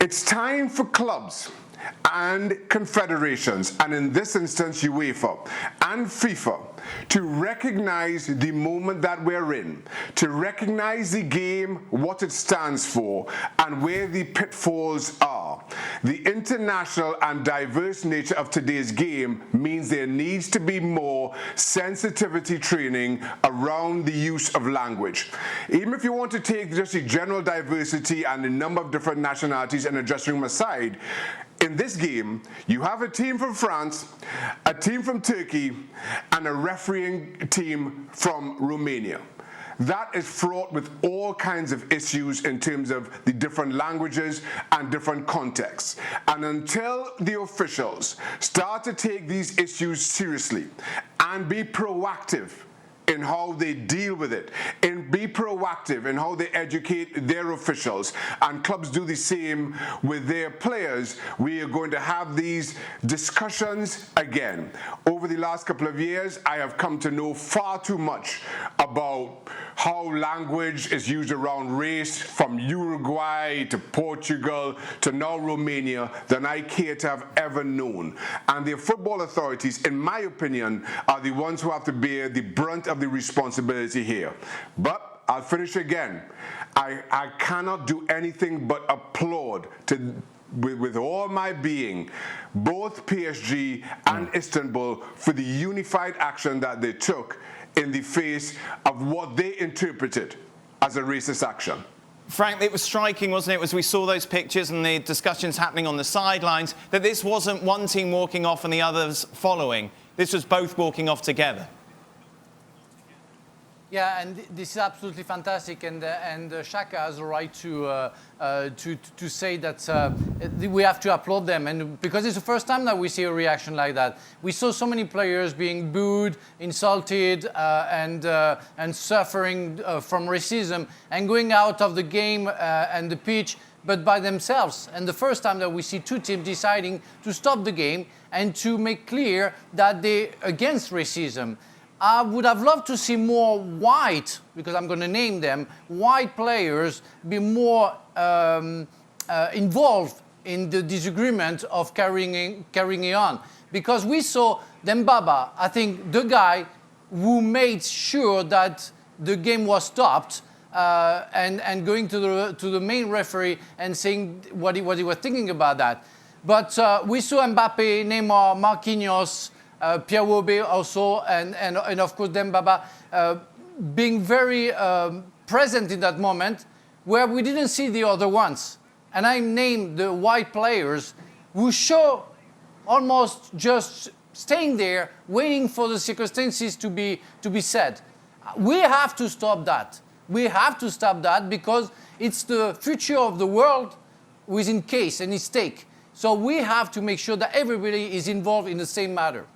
It's time for clubs and confederations, and in this instance UEFA and FIFA, to recognize the moment that we're in, to recognize the game, what it stands for, and where the pitfalls are. The international and diverse nature of today's game means there needs to be more sensitivity training around the use of language. Even if you want to take just the general diversity and the number of different nationalities and a dressing room aside, in this game, you have a team from France, a team from Turkey, and a refereeing team from Romania. That is fraught with all kinds of issues in terms of the different languages and different contexts. And until the officials start to take these issues seriously and be proactive in how they deal with it, and be proactive in how they educate their officials, and clubs do the same with their players, we are going to have these discussions again. Over the last couple of years, I have come to know far too much about how language is used around race, from Uruguay to Portugal to now Romania, than I care to have ever known. And the football authorities, in my opinion, are the ones who have to bear the brunt of the responsibility here. But I'll finish again. I cannot do anything but applaud with all my being, both PSG and Istanbul, for the unified action that they took in the face of what they interpreted as a racist action. Frank, it was striking, wasn't it, as we saw those pictures and the discussions happening on the sidelines, that this wasn't one team walking off and the others following. This was both walking off together. Yeah, and this is absolutely fantastic, and Shaka has a right to say that we have to applaud them, and because it's the first time that we see a reaction like that. We saw so many players being booed, insulted, and suffering from racism, and going out of the game and the pitch, but by themselves. And the first time that we see two teams deciding to stop the game and to make clear that they're against racism. I would have loved to see more white, because I'm going to name them, white players be more involved in the disagreement of carrying it on. Because we saw Dembaba, I think the guy who made sure that the game was stopped, and going to the main referee and saying what he was thinking about that. But we saw Mbappe, Neymar, Marquinhos, Pierre Wobe also, and of course Dembaba being very present in that moment, where we didn't see the other ones. And I named the white players who show almost just staying there, waiting for the circumstances to be said. We have to stop that. We have to stop that, because it's the future of the world who is in case and at stake. So we have to make sure that everybody is involved in the same matter.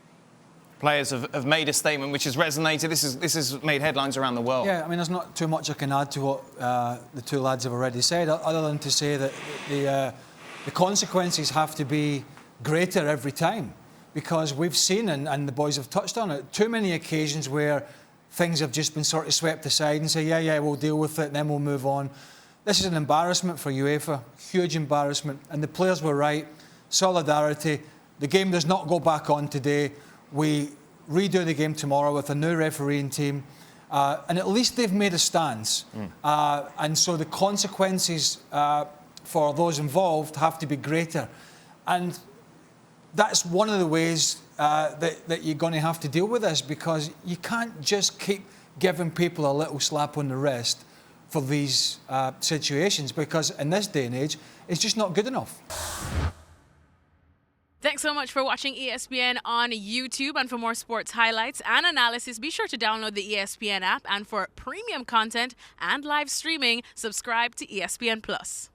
Players have made a statement which has resonated. This has made headlines around the world. Yeah, I mean, there's not too much I can add to what the two lads have already said, other than to say that the consequences have to be greater every time, because we've seen, and the boys have touched on it, too many occasions where things have just been sort of swept aside and say, yeah, we'll deal with it, and then we'll move on. This is an embarrassment for UEFA, huge embarrassment, and the players were right. Solidarity. The game does not go back on today. We redo the game tomorrow with a new refereeing team, and at least they've made a stance. And so the consequences for those involved have to be greater. And that's one of the ways that you're going to have to deal with this, because you can't just keep giving people a little slap on the wrist for these situations, because in this day and age, it's just not good enough. Thanks so much for watching ESPN on YouTube. And for more sports highlights and analysis, be sure to download the ESPN app. And for premium content and live streaming, subscribe to ESPN+.